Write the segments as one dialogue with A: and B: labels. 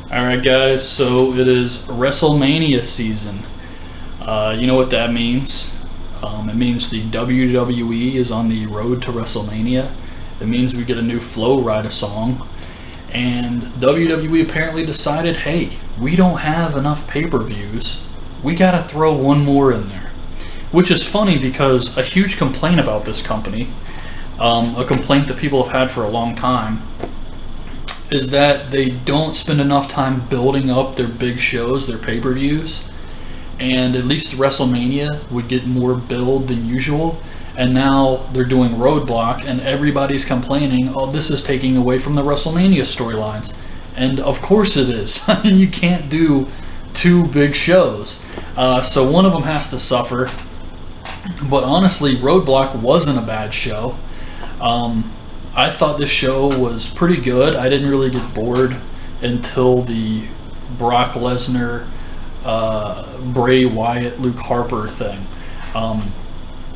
A: Alright, guys, so it is WrestleMania season. You know what that means? It means the WWE is on the road to WrestleMania. It means we get a new Flow Rida song. And WWE apparently decided, hey, we don't have enough pay-per-views. We gotta throw one more in there. Which is funny because a huge complaint about this company, a complaint that people have had for a long time, is that they don't spend enough time building up their big shows, their pay-per-views, and at least WrestleMania would get more build than usual, and now they're doing Roadblock, and everybody's complaining, oh, this is taking away from the WrestleMania storylines. And of course it is. I mean, you can't do two big shows. So one of them has to suffer. But honestly, Roadblock wasn't a bad show. I thought this show was pretty good. I didn't really get bored until the Brock Lesnar, Bray Wyatt, Luke Harper thing.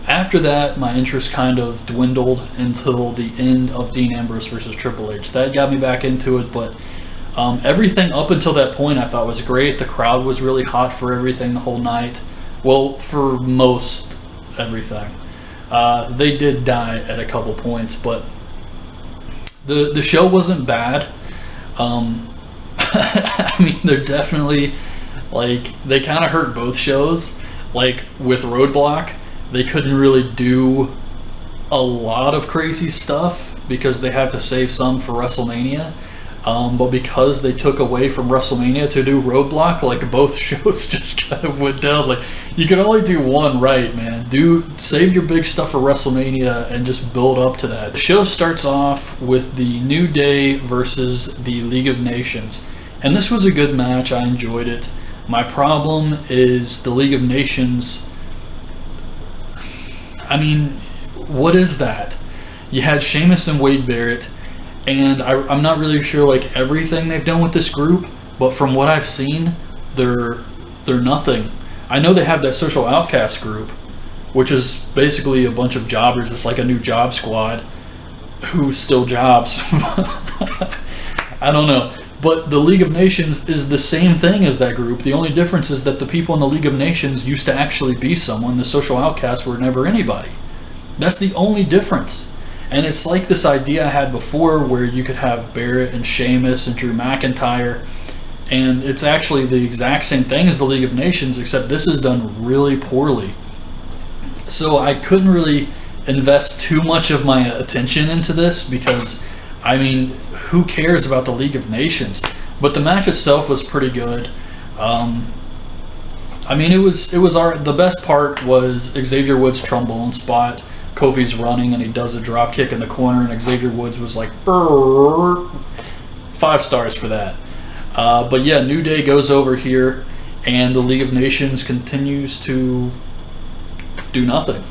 A: After that, my interest kind of dwindled until the end of Dean Ambrose versus Triple H. That got me back into it, but everything up until that point I thought was great. The crowd was really hot for everything the whole night. Well, for most everything. They did die at a couple points, but the show wasn't bad. I mean, they're definitely, like, they kind of hurt both shows. Like, with Roadblock, they couldn't really do a lot of crazy stuff because they have to save some for WrestleMania. But because they took away from WrestleMania to do Roadblock, like, both shows just kind of went down. Like, you can only do one right, man. Save your big stuff for WrestleMania and just build up to that. The show starts off with the New Day versus the League of Nations. And this was a good match. I enjoyed it. My problem is the League of Nations. I mean, what is that? You had Sheamus and Wade Barrett. And I'm not really sure, like, everything they've done with this group, but from what I've seen, they're nothing. I know they have that Social Outcast group, which is basically a bunch of jobbers. It's like a new job squad who still jobs. I don't know. But the League of Nations is the same thing as that group. The only difference is that the people in the League of Nations used to actually be someone. The Social Outcasts were never anybody. That's the only difference. And it's like this idea I had before where you could have Barrett and Sheamus and Drew McIntyre. And it's actually the exact same thing as the League of Nations, except this is done really poorly. So I couldn't really invest too much of my attention into this because, I mean, who cares about the League of Nations? But the match itself was pretty good. I mean, the best part was Xavier Woods' trombone spot. Kofi's running and he does a drop kick in the corner, and Xavier Woods was like, 5 stars for that. But yeah, New Day goes over here, and the League of Nations continues to do nothing.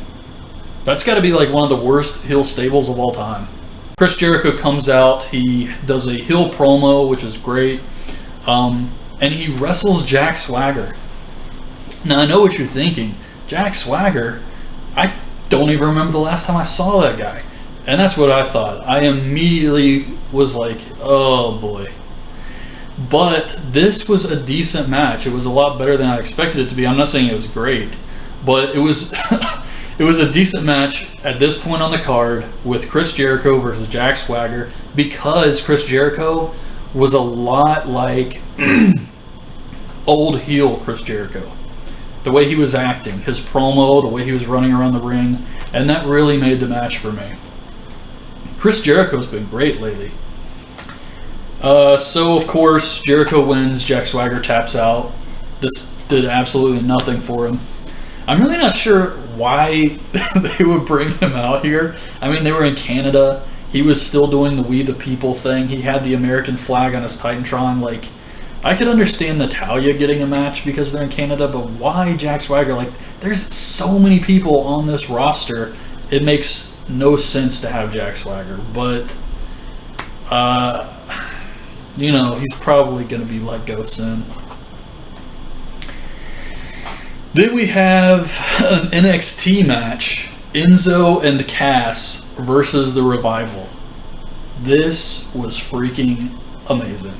A: That's got to be like one of the worst heel stables of all time. Chris Jericho comes out, he does a heel promo, which is great, and he wrestles Jack Swagger. Now, I know what you're thinking. Jack Swagger, I don't even remember the last time I saw that guy. And that's what I thought. I immediately was like, oh boy. But this was a decent match. It was a lot better than I expected it to be. I'm not saying it was great, but it was it was a decent match at this point on the card with Chris Jericho versus Jack Swagger, because Chris Jericho was a lot like old heel Chris Jericho. The way he was acting, his promo, the way he was running around the ring, and that really made the match for me. Chris Jericho's been great lately. So, of course, Jericho wins, Jack Swagger taps out. This did absolutely nothing for him. I'm really not sure why they would bring him out here. I mean, they were in Canada. He was still doing the We the People thing. He had the American flag on his Titantron, like... I could understand Natalia getting a match because they're in Canada, but why Jack Swagger? Like, there's so many people on this roster, it makes no sense to have Jack Swagger. But, you know, he's probably going to be let go soon. Then we have an NXT match, Enzo and Cass versus the Revival. This was freaking amazing.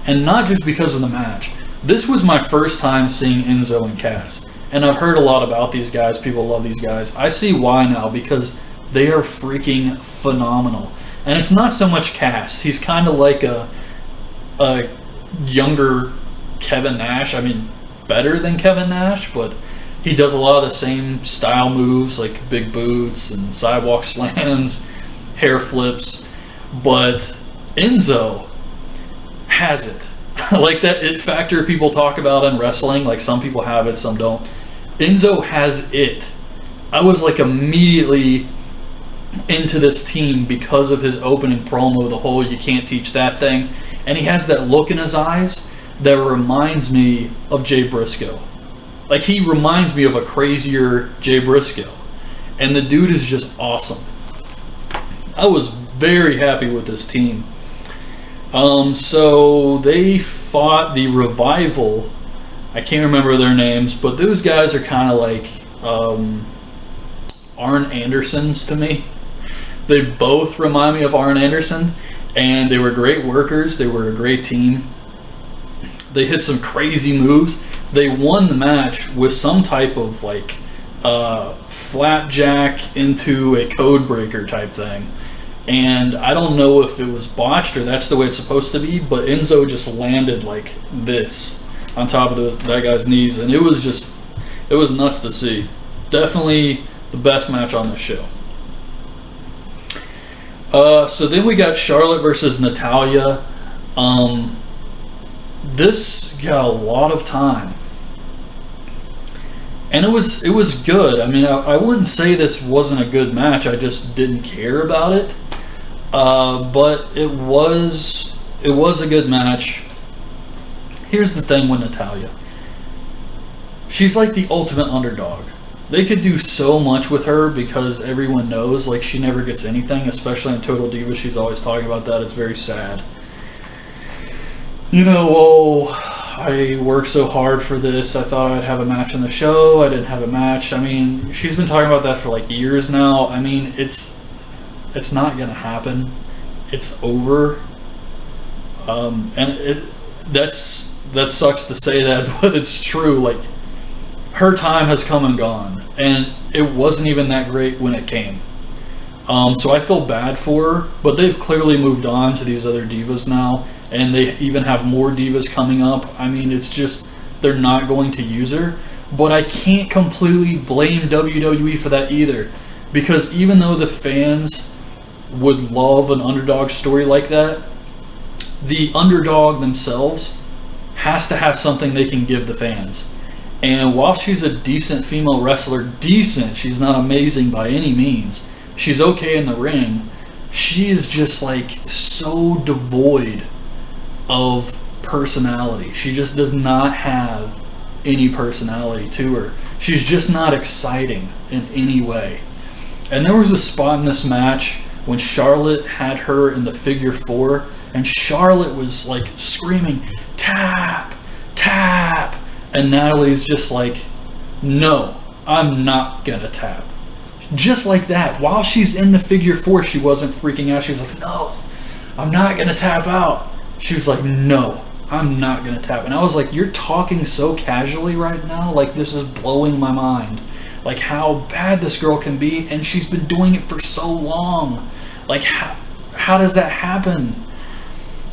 A: And not just because of the match. This was my first time seeing Enzo and Cass. And I've heard a lot about these guys. People love these guys. I see why now, because they are freaking phenomenal. And it's not so much Cass. He's kind of like a younger Kevin Nash. I mean, better than Kevin Nash, but he does a lot of the same style moves, like big boots and sidewalk slams, hair flips. But Enzo has it. Like that it factor people talk about in wrestling. Like some people have it, some don't. Enzo has it. I was like immediately into this team because of his opening promo, the whole "you can't teach that" thing. And he has that look in his eyes that reminds me of Jay Briscoe. Like, he reminds me of a crazier Jay Briscoe. And the dude is just awesome. I was very happy with this team. So they fought the Revival. I can't remember their names, but those guys are kind of like Arn Andersons to me. They both remind me of Arn Anderson, and they were great workers. They were a great team. They hit some crazy moves. They won the match with some type of like flapjack into a code breaker type thing. And I don't know if it was botched or that's the way it's supposed to be, but Enzo just landed like this on top of that guy's knees, and it was nuts to see. Definitely the best match on the show. So then we got Charlotte versus Natalia. This got a lot of time, and it was good. I mean, I wouldn't say this wasn't a good match. I just didn't care about it. But it was a good match. Here's the thing with Natalia. She's like the ultimate underdog. They could do so much with her because everyone knows like she never gets anything, especially in Total Divas. She's always talking about that. It's very sad. You know, I worked so hard for this. I thought I'd have a match on the show. I didn't have a match. I mean, she's been talking about that for like years now. I mean, it's not gonna happen. It's over. And that sucks to say that, but it's true. Like, her time has come and gone, and it wasn't even that great when it came. So I feel bad for her, but they've clearly moved on to these other divas now, and they even have more divas coming up. I mean, it's just they're not going to use her, but I can't completely blame WWE for that either, because even though the fans would love an underdog story like that, the underdog themselves has to have something they can give the fans. And while she's a decent female wrestler, she's not amazing by any means. She's okay in the ring. She is just like so devoid of personality. She just does not have any personality to her. She's just not exciting in any way. And there was a spot in this match when Charlotte had her in the figure four, and Charlotte was like screaming, "Tap, tap," and Natalie's just like, "No, I'm not gonna tap." Just like that. While she's in the figure four, she wasn't freaking out. She's like, "No, I'm not gonna tap out." She was like, "No, I'm not gonna tap." And I was like, "You're talking so casually right now, like this is blowing my mind. Like how bad this girl can be, and she's been doing it for so long. Like how does that happen?"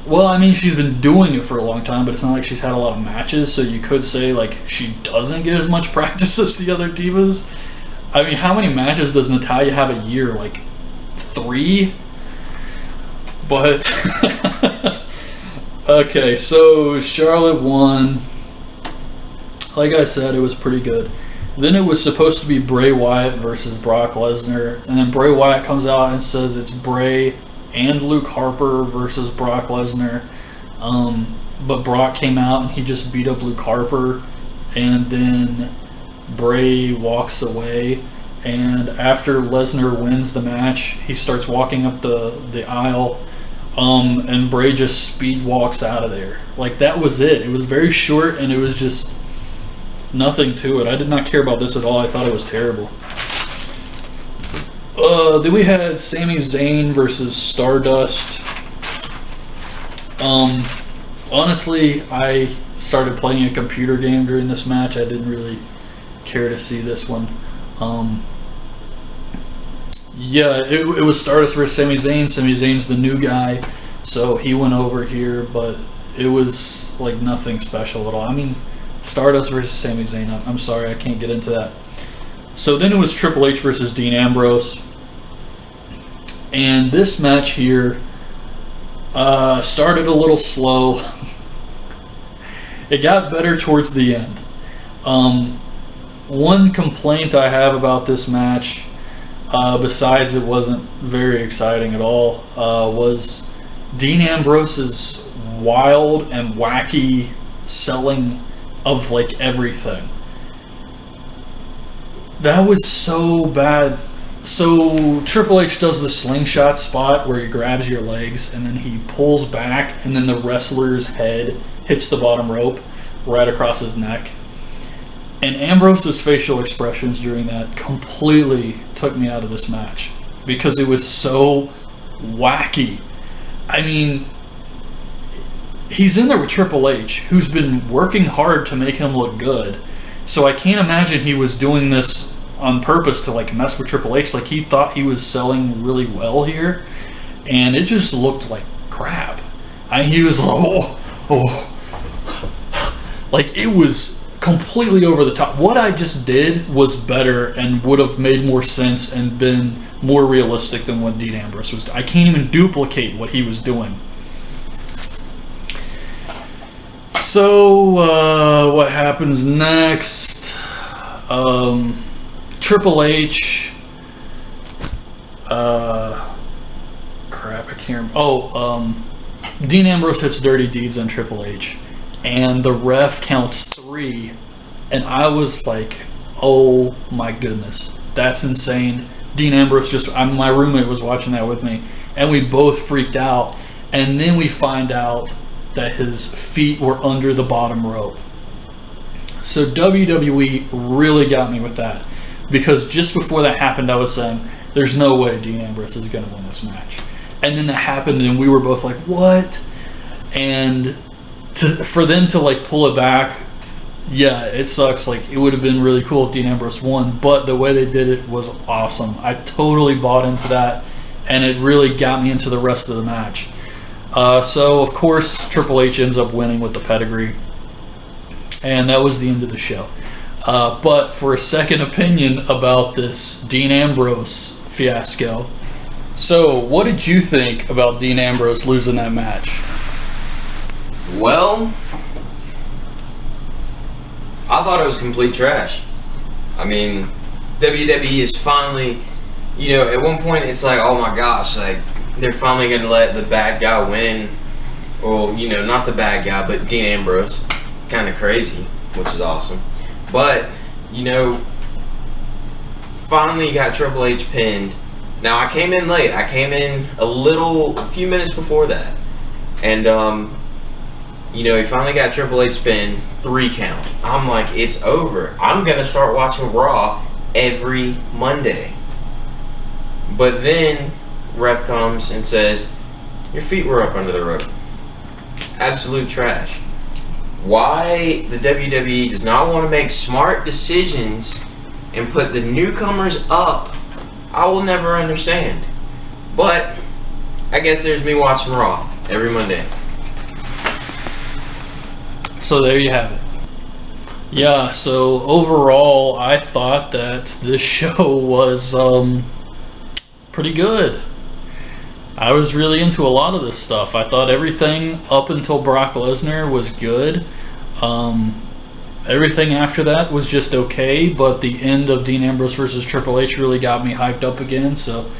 A: Well, I mean, she's been doing it for a long time, but it's not like she's had a lot of matches, so you could say like she doesn't get as much practice as the other divas. I mean, how many matches does Natalia have a year? Like 3? But okay, so Charlotte won. Like I said, it was pretty good. Then it was supposed to be Bray Wyatt versus Brock Lesnar, and then Bray Wyatt comes out and says it's Bray and Luke Harper versus Brock Lesnar. But Brock came out and he just beat up Luke Harper, and then Bray walks away, and after Lesnar wins the match, he starts walking up the aisle, and Bray just speed walks out of there. Like, that was it. It was very short, and it was just nothing to it. I did not care about this at all. I thought it was terrible. Then we had Sami Zayn versus Stardust. Honestly, I started playing a computer game during this match. I didn't really care to see this one. Yeah, it was Stardust versus Sami Zayn. Sami Zayn's the new guy, so he went over here, but it was like nothing special at all. I mean, Stardust versus Sami Zayn. I'm sorry, I can't get into that. So then it was Triple H versus Dean Ambrose. And this match here started a little slow. It got better towards the end. One complaint I have about this match, besides it wasn't very exciting at all, was Dean Ambrose's wild and wacky selling of like everything. That was so bad. So Triple H does the slingshot spot where he grabs your legs and then he pulls back and then the wrestler's head hits the bottom rope right across his neck. And Ambrose's facial expressions during that completely took me out of this match because it was so wacky. I mean, he's in there with Triple H, who's been working hard to make him look good. So I can't imagine he was doing this on purpose to like mess with Triple H. Like he thought he was selling really well here, and it just looked like crap. He was like, like it was completely over the top. What I just did was better and would have made more sense and been more realistic than what Dean Ambrose was doing. I can't even duplicate what he was doing. So what happens next? Triple H. Crap, I can't remember. Dean Ambrose hits Dirty Deeds on Triple H, and the ref counts 3, and I was like, oh my goodness, that's insane. Dean Ambrose my roommate was watching that with me, and we both freaked out, and then we find out that his feet were under the bottom rope. So WWE really got me with that, because just before that happened, I was saying, there's no way Dean Ambrose is going to win this match. And then that happened, and we were both like, what? And for them to like pull it back, yeah, it sucks. Like, it would have been really cool if Dean Ambrose won, but the way they did it was awesome. I totally bought into that, and it really got me into the rest of the match. So, of course, Triple H ends up winning with the pedigree, and that was the end of the show. But for a second opinion about this Dean Ambrose fiasco, so what did you think about Dean Ambrose losing that match?
B: Well, I thought it was complete trash. I mean, WWE is finally, at one point it's like, oh my gosh, like, they're finally going to let the bad guy win. Well, not the bad guy, but Dean Ambrose. Kind of crazy, which is awesome. But, finally got Triple H pinned. Now, I came in late. I came in a few minutes before that. And, he finally got Triple H pinned, 3 count. I'm like, it's over. I'm going to start watching Raw every Monday. But then, ref comes and says, your feet were up under the rope. Absolute trash. Why the WWE does not want to make smart decisions and put the newcomers up, I will never understand. But I guess there's me watching Raw every Monday.
A: So there you have it. Yeah, so overall, I thought that this show was pretty good. I was really into a lot of this stuff. I thought everything up until Brock Lesnar was good. Everything after that was just okay, but the end of Dean Ambrose versus Triple H really got me hyped up again. So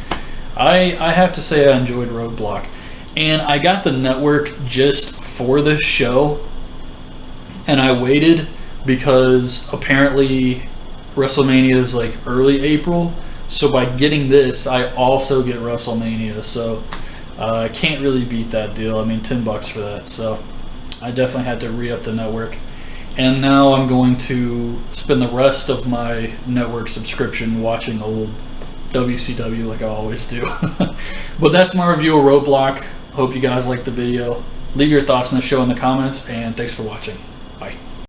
A: I have to say I enjoyed Roadblock. And I got the network just for this show, and I waited because apparently WrestleMania is like early April. So by getting this, I also get WrestleMania. So I can't really beat that deal. I mean, $10 for that. So I definitely had to re-up the network. And now I'm going to spend the rest of my network subscription watching old WCW like I always do. But that's my review of Roadblock. Hope you guys liked the video. Leave your thoughts on the show in the comments, and thanks for watching. Bye.